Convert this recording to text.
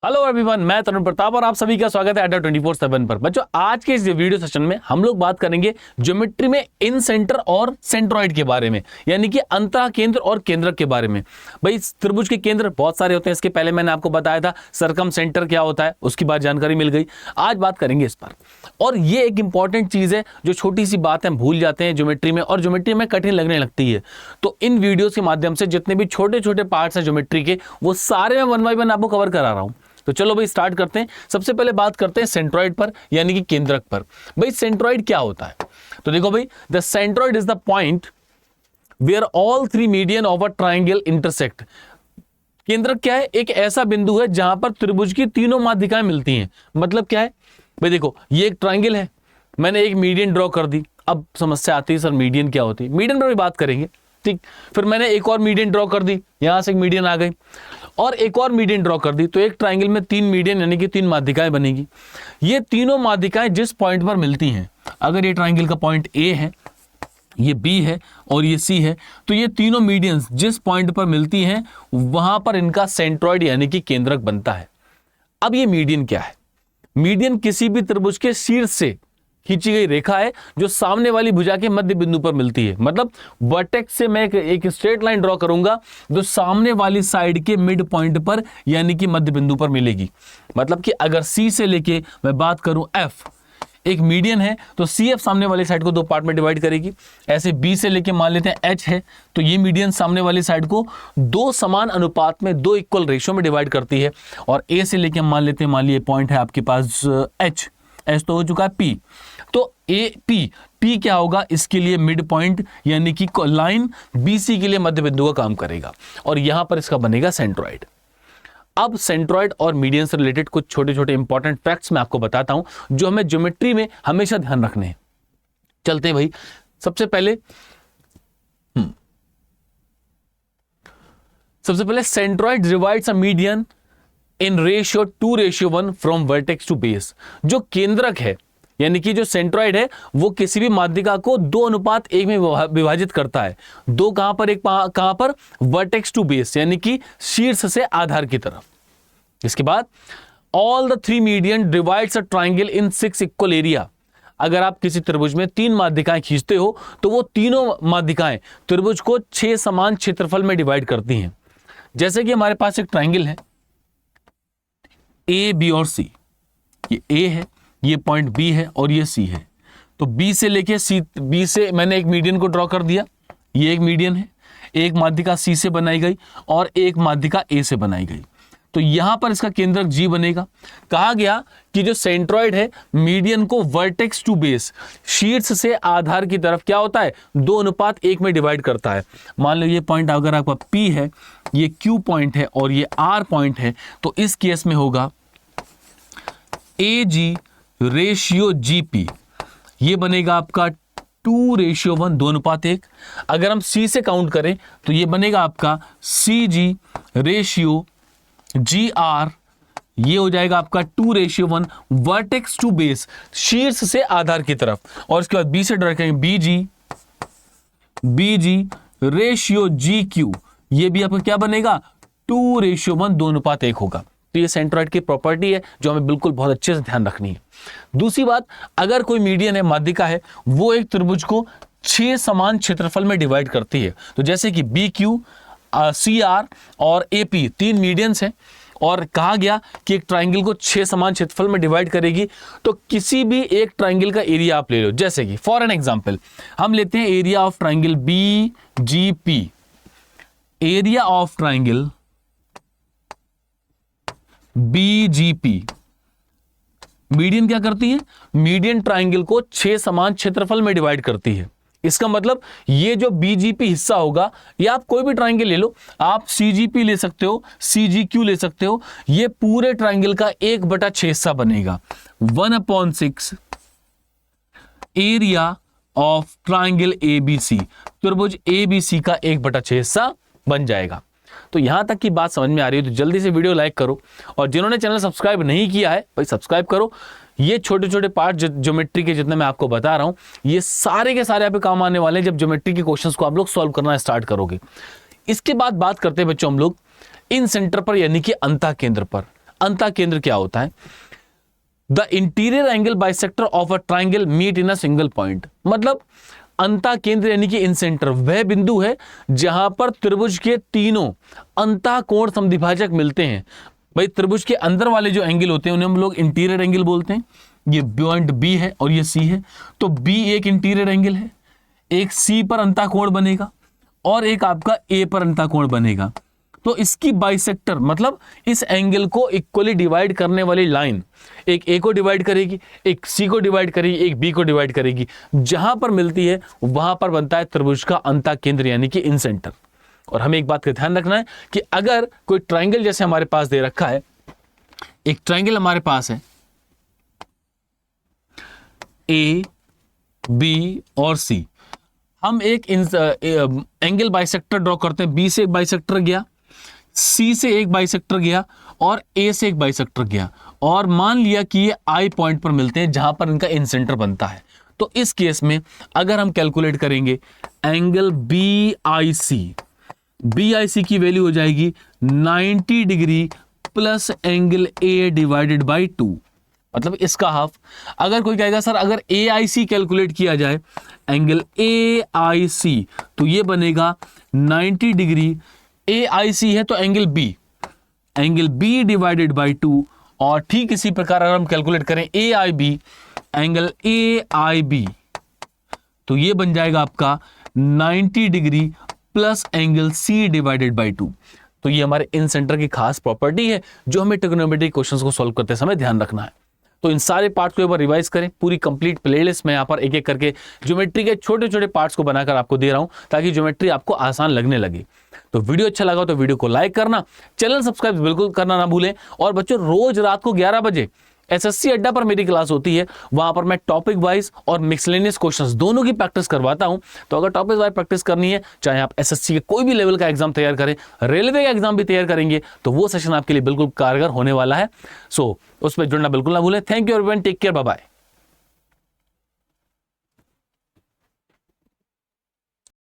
Hello everyone, मैं तरुण प्रताप और आप सभी का स्वागत है अड्डा 24/7 पर। बच्चों, आज के इस वीडियो सेशन में हम लोग बात करेंगे ज्योमेट्री में इन सेंटर और सेंट्रॉइड के बारे में, यानी कि अंतः केंद्र और केंद्रक के बारे में। भाई, त्रिभुज के केंद्र बहुत सारे होते हैं। इसके पहले मैंने आपको बताया था सरकम सेंटर क्या होता है, उसकी बात जानकारी मिल गई। आज बात करेंगे इस पर। और ये एक इंपॉर्टेंट चीज है, जो छोटी सी बात है भूल जाते हैं ज्योमेट्री में, और ज्योमेट्री में कठिन लगने लगती है। तो इन वीडियोस के माध्यम से जितने भी छोटे छोटे पार्ट्स हैं ज्योमेट्री के, वो सारे मैं 1 बाय 1 आपको कवर करा रहा हूं। तो चलो भाई स्टार्ट करते हैं। सबसे पहले बात करते हैं सेंट्रॉइड पर, यानी कि केंद्रक पर। भाई, सेंट्रॉइड क्या होता है? तो देखो भाई, the centroid is the point where all three median of a triangle intersect. केंद्रक क्या है? एक ऐसा बिंदु है जहां पर त्रिभुज की तीनों माध्यिकाएं मिलती हैं। मतलब क्या है भाई? देखो, ये एक ट्राइंगल है, मैंने एक मीडियन ड्रॉ कर दी। अब समस्या आती है, सर मीडियन क्या होती है? मीडियन पर भी बात करेंगे, ठीक। फिर मैंने एक और मीडियन ड्रॉ कर दी, यहां से एक मीडियन आ गई, और एक और मीडियन ड्रॉ कर दी। तो एक ट्राइंगल में 3 मीडियन यानी कि 3 माध्यिकाएं बनेगी। ये तीनों माध्यिकाएं जिस पॉइंट पर मिलती हैं, अगर ये ट्राइंगल का पॉइंट ए है, ये बी है और ये सी है, तो ये तीनों मीडियंस जिस पॉइंट पर मिलती हैं वहां पर इनका सेंट्रॉइड यानी कि केंद्रक बनता है। अब ये मीडियन क्या है? मीडियन किसी भी त्रिभुज के शीर्ष से खींची गई रेखा है जो सामने वाली भुजा के मध्य बिंदु पर मिलती है। मतलब वर्टेक्स से मैं एक स्ट्रेट लाइन ड्रॉ करूंगा जो सामने वाली साइड के मिड पॉइंट पर यानी कि मध्य बिंदु पर मिलेगी। मतलब कि अगर सी से लेके मैं बात करूं एफ, एक मीडियन है, तो सी एफ सामने वाली साइड को 2 पार्ट में डिवाइड करेगी। ऐसे बी से लेके मान लेते हैं एच है, तो ये मीडियन सामने वाली साइड को 2 समान अनुपात में, 2 इक्वल रेशियो में डिवाइड करती है। और ए से लेके मान लेते हैं, मान लीजिए पॉइंट है आपके पास एच तो हो चुका है पी, तो ए पी क्या होगा? इसके लिए मिड पॉइंट यानी कि लाइन बीसी के लिए मध्य बिंदु का काम करेगा, और यहां पर इसका बनेगा सेंट्रॉइड। अब सेंट्रॉइड और मीडियन से रिलेटेड कुछ छोटे छोटे इंपॉर्टेंट फैक्ट्स मैं आपको बताता हूं जो हमें ज्योमेट्री में हमेशा ध्यान रखने हैं। चलते हैं भाई। सबसे पहले centroid divides a median in ratio 2:1 from vertex to base. जो केंद्रक है यानी कि जो सेंट्रॉइड है, वो किसी भी माध्यिका को 2:1 में विभाजित करता है। 2 कहां पर? एक कहां पर? वर्टेक्स टू बेस यानी कि शीर्ष से आधार की तरफ। इसके बाद all the 3 median divides a triangle in 6 equal area. अगर आप किसी त्रिभुज में 3 माध्यिकाएं खींचते हो तो वो तीनों माध्यिकाएं त्रिभुज को 6 समान क्षेत्रफल में डिवाइड करती हैं। जैसे कि हमारे पास एक ट्राइंगल है ए, बी और सी। ये ए है, ये पॉइंट बी है और ये सी है। तो बी से लेके सी, बी से मैंने एक मीडियन को ड्रॉ कर दिया, ये एक मीडियन है। एक माध्यिका सी से बनाई गई और एक माध्यिका ए से बनाई गई। तो यहां पर इसका केंद्रक जी बनेगा। कहा गया कि जो सेंट्रॉइड है, मीडियन को वर्टेक्स टू बेस, शीर्ष से आधार की तरफ क्या होता है? 2:1 में डिवाइड करता है। मान लो ये पॉइंट अगर आपका पी है, ये क्यू पॉइंट है और ये आर पॉइंट है, तो इस केस में होगा ए जी रेशियो जी पी। ये बनेगा आपका 2:1, 2:1। अगर हम सी से काउंट करें तो ये बनेगा आपका सी जी रेशियो जी आर। ये हो जाएगा आपका 2:1 वर्टेक्स टू बेस, शीर्ष से आधार की तरफ। और इसके बाद बी से ड्रॉ करेंगे B G ratio G Q. ये भी आपका क्या बनेगा? 2:1, 2:1 होगा। तो ये सेंट्रॉइड की प्रॉपर्टी है जो हमें बिल्कुल बहुत अच्छे से ध्यान रखनी है। दूसरी बात, अगर कोई मीडियन है, माध्यिका है, वो एक त्रिभुज को 6 समान क्षेत्रफल में डिवाइड करती है। तो जैसे कि बी क्यू, सी आर और ए पी 3 मीडियंस हैं, और कहा गया कि एक ट्राइंगल को 6 समान क्षेत्रफल में डिवाइड करेगी। तो किसी भी एक ट्राइंगल का एरिया आप ले लो। जैसे कि फॉर एन एग्जांपल हम लेते हैं area of triangle B G P. Area of triangle BGP, median क्या करती है? मीडियन ट्राइंगल को 6 समान क्षेत्रफल में डिवाइड करती है। इसका मतलब ये जो बीजीपी हिस्सा होगा, ये आप कोई भी ट्राइंगल ले लो, आप सीजीपी ले सकते हो, सीजीक्यू ले सकते हो, ये पूरे ट्राइंगल का 1/6 हिस्सा बनेगा। 1/6 एरिया ऑफ ट्राइंगल एबीसी, त्रिभुज एबीसी का 1/6 हिस्सा बन जाएगा। तो यहां तक की बात समझ में आ रही है तो जल्दी से वीडियो लाइक करो, और जिन्होंने चैनल सब्सक्राइब नहीं किया है भाई सब्सक्राइब करो। ये छोटे छोटे पार्ट ज्योमेट्री के जितने मैं आपको बता रहा हूं, ये सारे के सारे आप पे काम आने वाले हैं जब ज्योमेट्री के क्वेश्चंस को आप लोग सॉल्व करना स्टार्ट करोगे। इसके बाद बात करते हैं बच्चों हम लोग इन सेंटर पर यानी कि अंतः केंद्र पर। अंतःकेंद्र क्या होता है? The interior angle bisector of a triangle meet in a single point. मतलब अंतःकेंद्र यानी कि इन सेंटर वह बिंदु है जहां पर त्रिभुज के तीनों अंतःकोण समद्विभाजक मिलते हैं। भाई त्रिभुज के अंदर वाले जो एंगल होते हैं उन्हें हम लोग इंटीरियर एंगल बोलते हैं। ये पॉइंट बी है और ये सी है, तो बी एक इंटीरियर एंगल है, एक सी पर अंतःकोण बनेगा और एक आपका ए पर अंतःकोण बनेगा। तो इसकी बाइसेक्टर मतलब इस एंगल को इक्वली डिवाइड करने वाली लाइन एक ए को डिवाइड करेगी, एक सी को डिवाइड करेगी, एक बी को डिवाइड करेगी। जहां पर मिलती है वहां पर बनता है त्रिभुज का अंतःकेंद्र यानी कि इन सेंटर। और हमें एक बात का ध्यान रखना है कि अगर कोई ट्राइंगल जैसे हमारे पास दे रखा है, एक ट्राइंगल हमारे पास है ए बी और सी, हम एक एंगल बाइसेक्टर ड्रॉ करते हैं। बी से एक बाइसेक्टर गया, सी से एक बाइसेक्टर गया और ए से एक बाइसेक्टर गया, और मान लिया कि ये आई पॉइंट पर मिलते हैं जहां पर इनका इन सेंटर बनता है। तो इस केस में अगर हम कैलकुलेट करेंगे एंगल बी आई सी की वैल्यू हो जाएगी 90 degree plus angle A divided by 2, मतलब इसका हाफ। अगर कोई कहेगा सर अगर ए आई सी कैलकुलेट किया जाए एंगल ए आई सी तो ये बनेगा 90 डिग्री, ए आई सी है तो एंगल बी डिवाइडेड बाई 2, और ठीक इसी प्रकार अगर हम कैलकुलेट करें A I B angle A I B तो ये बन जाएगा आपका 90 degree plus angle C divided by 2। तो ये हमारे इन सेंटर की खास प्रॉपर्टी है जो हमें ट्रिग्नोमेट्रिक क्वेश्चंस को सॉल्व करते समय ध्यान रखना है। तो इन सारे पार्ट्स को एक बार रिवाइज करें। पूरी कंप्लीट प्लेलिस्ट में यहाँ पर एक एक करके ज्योमेट्री के छोटे छोटे पार्ट्स को बनाकर आपको दे रहा हूं ताकि ज्योमेट्री आपको आसान लगने लगे। तो वीडियो अच्छा लगा तो वीडियो को लाइक करना, चैनल सब्सक्राइब बिल्कुल करना ना भूलें। और बच्चों रोज रात को 11 बजे एसएससी अड्डा पर मेरी क्लास होती है, वहां पर मैं टॉपिक वाइज और मिक्सलेनियस क्वेश्चंस दोनों की प्रैक्टिस करवाता हूं। तो अगर टॉपिक वाइज प्रैक्टिस करनी है, चाहे आप एसएससी के कोई भी लेवल का एग्जाम तैयार करें, रेलवे का एग्जाम भी तैयार करेंगे, तो वो सेशन आपके लिए बिल्कुल कारगर होने वाला है। सो उस पर जुड़ना बिल्कुल ना भूलें। Thank you everyone, take care, bye bye.